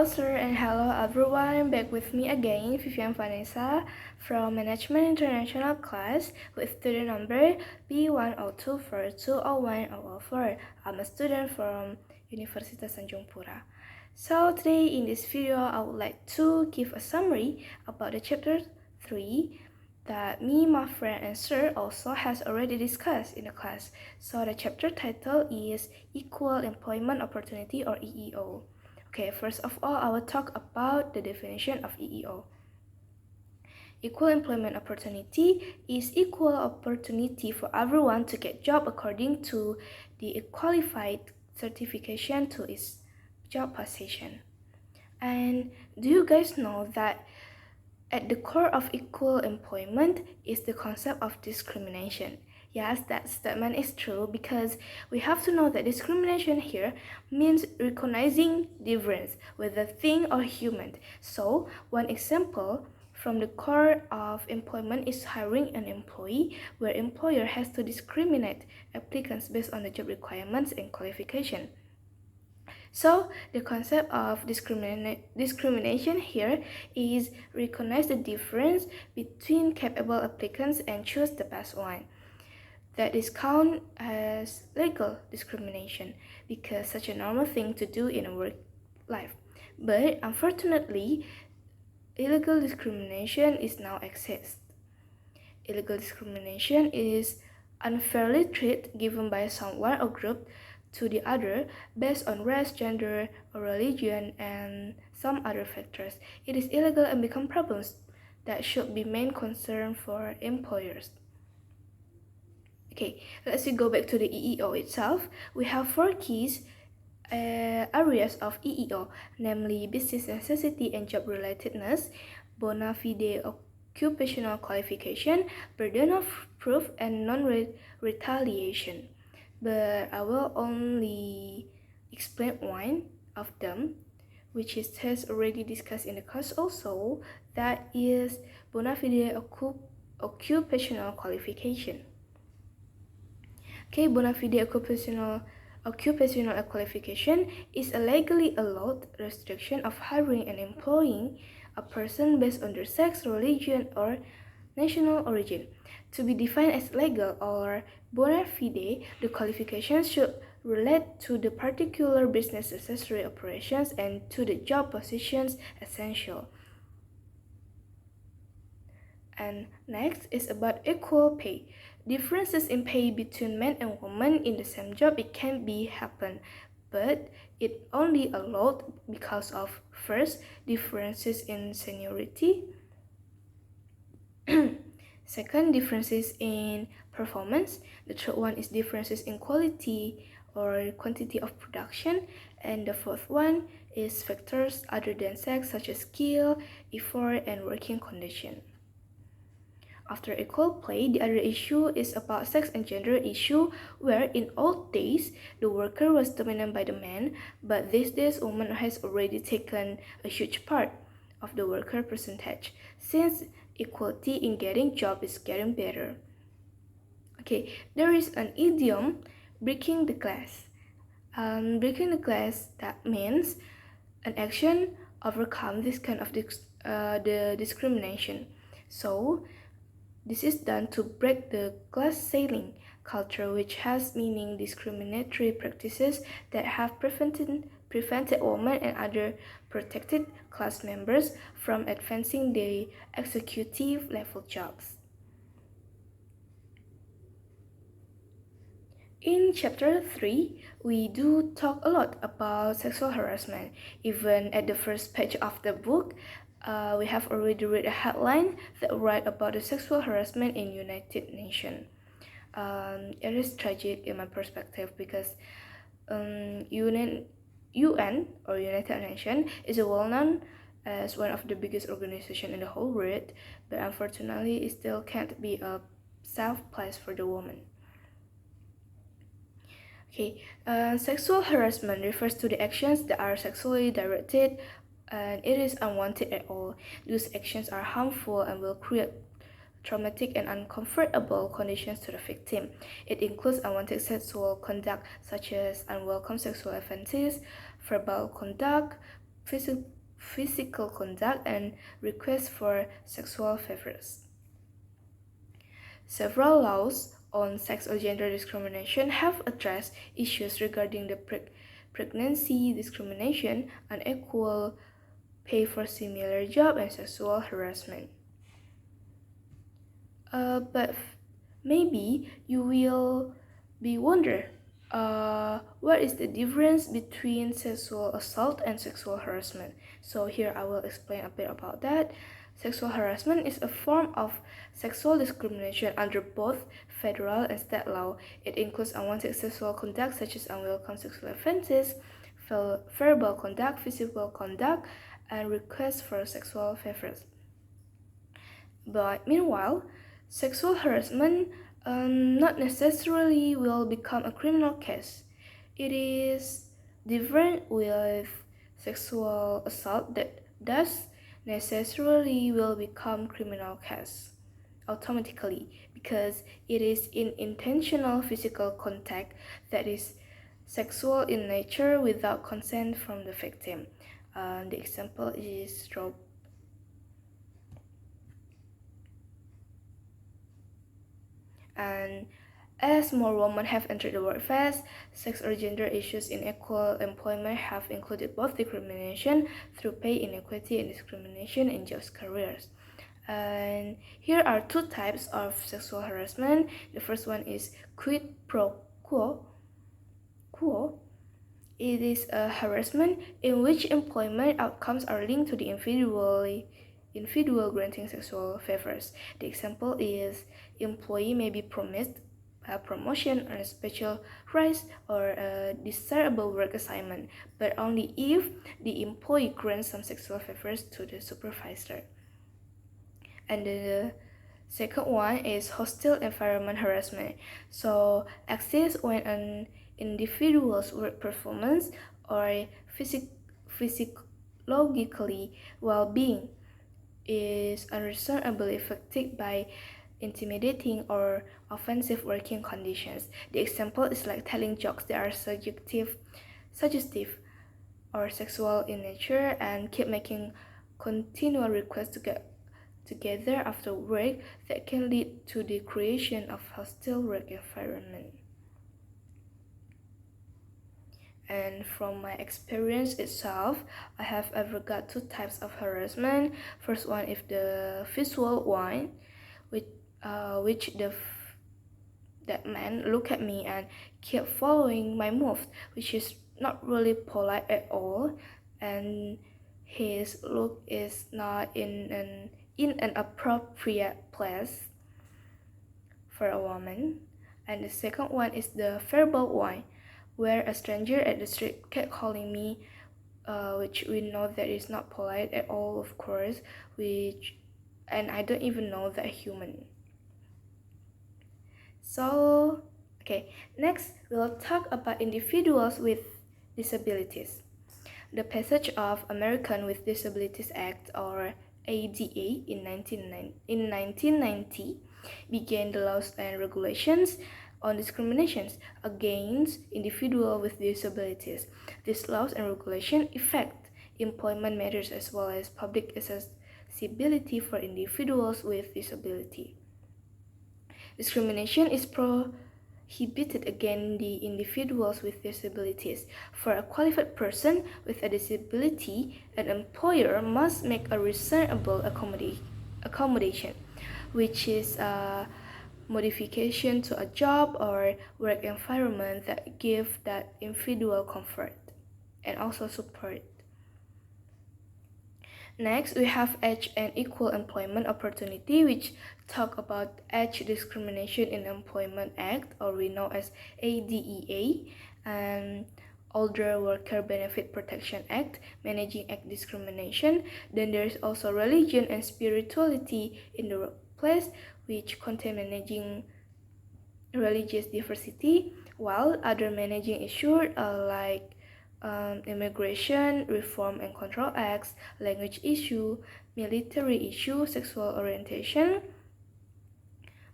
sir, and hello everyone. Back with me again, Vivian Vanessa from Management International class with student number B1024201004. I'm a student from Universitas Tanjung Pura. So today in this video, I would like to give a summary about the chapter 3 that me, my friend, and sir also has already discussed in the class. So the chapter title is Equal Employment Opportunity or EEO. Okay, first of all, I will talk about the definition of EEO. Equal employment opportunity is equal opportunity for everyone to get job according to the qualified certification to its job position. And do you guys know that at the core of equal employment is the concept of discrimination? Yes, that statement is true because we have to know that discrimination here means recognizing difference, whether thing or human. So, one example from the core of employment is hiring an employee, where employer has to discriminate applicants based on the job requirements and qualification. So, the concept of discrimination here is recognize the difference between capable applicants and choose the best one. That is counted as legal discrimination because such a normal thing to do in a work life. But unfortunately, illegal discrimination is now exist. Illegal discrimination is unfairly treat given by someone or group to the other based on race, gender, or religion, and some other factors. It is illegal and become problems that should be main concern for employers. Okay, let's go back to the EEO itself. We have 4 keys areas of EEO, namely business necessity and job relatedness, bona fide occupational qualification, burden of proof, and non-retaliation. But I will only explain one of them, which is has already discussed in the class also, that is bona fide occupational qualification. Okay, bona fide occupational qualification is a legally allowed restriction of hiring and employing a person based on their sex, religion, or national origin. To be defined as legal or bona fide, the qualifications should relate to the particular business necessary operations and to the job positions essential. And next is about equal pay. Differences in pay between men and women in the same job, it can be happen, but it only allowed because of first, differences in seniority, second, differences in performance, the third one is differences in quality or quantity of production, and the fourth one is factors other than sex such as skill, effort, and working condition. After equal pay, the other issue is about sex and gender issue, where in old days, the worker was dominated by the man, but these days, women has already taken a huge part of the worker percentage, since equality in getting job is getting better. Okay, there is an idiom, breaking the glass. Breaking the glass, that means an action overcome this kind of the discrimination. So, this is done to break the glass ceiling culture, which has meaning discriminatory practices that have prevented women and other protected class members from advancing the executive level jobs. In chapter 3, we do talk a lot about sexual harassment. Even at the first page of the book, we have already read a headline that write about the sexual harassment in United Nations. It is tragic in my perspective because UN or United Nations is well known as one of the biggest organizations in the whole world, but unfortunately it still can't be a safe place for the woman. Okay, sexual harassment refers to the actions that are sexually directed and it is unwanted at all. These actions are harmful and will create traumatic and uncomfortable conditions to the victim. It includes unwanted sexual conduct such as unwelcome sexual offenses, verbal conduct, physical conduct, and requests for sexual favors. Several laws on sex or gender discrimination have addressed issues regarding the pregnancy discrimination, unequal pay for similar job, and sexual harassment. But maybe you will be wonder, what is the difference between sexual assault and sexual harassment? So here I will explain a bit about that. Sexual harassment is a form of sexual discrimination under both federal and state law. It includes unwanted sexual conduct such as unwelcome sexual offenses, verbal conduct, physical conduct, and requests for sexual favors. But meanwhile, sexual harassment not necessarily will become a criminal case. It is different with sexual assault that does necessarily will become criminal case automatically because it is in intentional physical contact that is sexual in nature without consent from the victim. The example is rape. And as more women have entered the workforce, sex or gender issues in equal employment have included both discrimination through pay inequality and discrimination in jobs careers. And here are two types of sexual harassment. The first one is quid pro quo. It is a harassment in which employment outcomes are linked to the individual granting sexual favors. The example is employee may be promised a promotion or a special rise or a desirable work assignment, but only if the employee grants some sexual favors to the supervisor. And the second one is hostile environment harassment. So exists when an individual's work performance or physiologically well-being is unreasonably affected by intimidating or offensive working conditions. The example is like telling jokes that are suggestive or sexual in nature and keep making continual requests to get together after work that can lead to the creation of hostile work environment. And from my experience itself, I have ever got two types of harassment. First one is the visual one, which that man look at me and kept following my moves, which is not really polite at all, and his look is not in an appropriate place for a woman. And the second one is the verbal one, where a stranger at the street kept calling me, which we know that is not polite at all, of course, and I don't even know that human. So, okay, next we'll talk about individuals with disabilities. The passage of American with Disabilities Act, or ADA, in 1990 began the laws and regulations on discriminations against individuals with disabilities. These laws and regulations affect employment matters as well as public accessibility for individuals with disability. Discrimination is prohibited against the individuals with disabilities. For a qualified person with a disability, an employer must make a reasonable accommodation, which is a modification to a job or work environment that give that individual comfort and also support. Next, we have age and equal employment opportunity, which talk about Age Discrimination in Employment Act, or we know as ADEA, and Older Worker Benefit Protection Act, Managing Act Discrimination. Then there is also Religion and Spirituality in the Workplace, which contain managing religious diversity, while other managing issues like Immigration Reform and Control Acts, language issue, military issue, sexual orientation,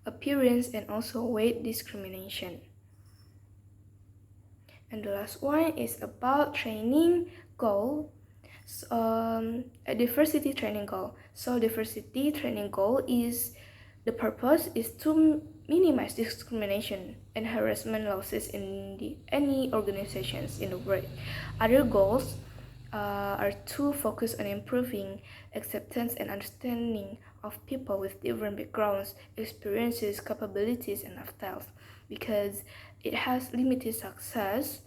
appearance, and also weight discrimination. And the last one is about training goal. A diversity training goal. So diversity training goal is the purpose is to minimize discrimination and harassment losses in any organizations in the world. Other goals are to focus on improving acceptance and understanding of people with different backgrounds, experiences, capabilities, and lifestyles, because it has limited success.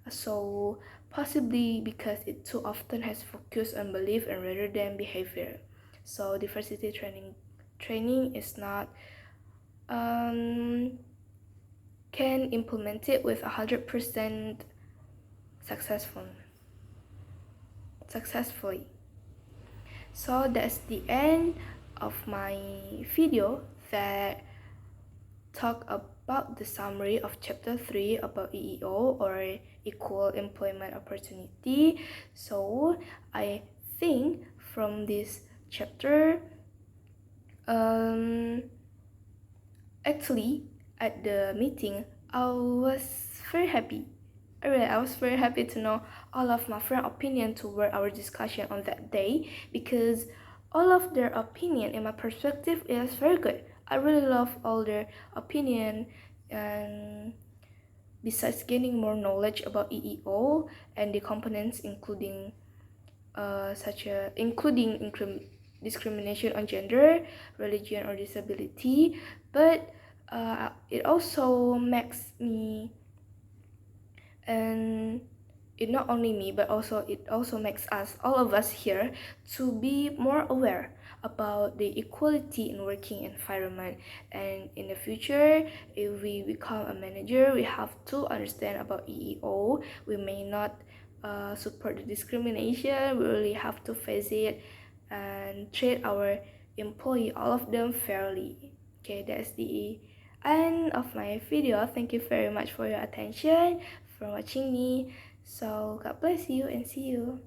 So possibly because it too often has focused on belief and rather than behavior. So diversity training is not can implement it with 100% successfully. So that's the end of my video that talk about the summary of chapter 3 about EEO, or equal employment opportunity. So I think from this chapter, actually at the meeting I was very happy. I was very happy to know all of my friends' opinion toward our discussion on that day, because all of their opinion in my perspective is very good. I really love all their opinion, and besides gaining more knowledge about EEO and the components including discrimination on gender, religion, or disability, but it also makes me, and it not only me but also it also makes us, all of us here, to be more aware about the equality in working environment. And in the future, if we become a manager, we have to understand about EEO. We may not support the discrimination. We really have to face it and treat our employee, all of them, fairly. Okay, that's the end of my video. Thank you very much for your attention, for watching me. So God bless you and see you.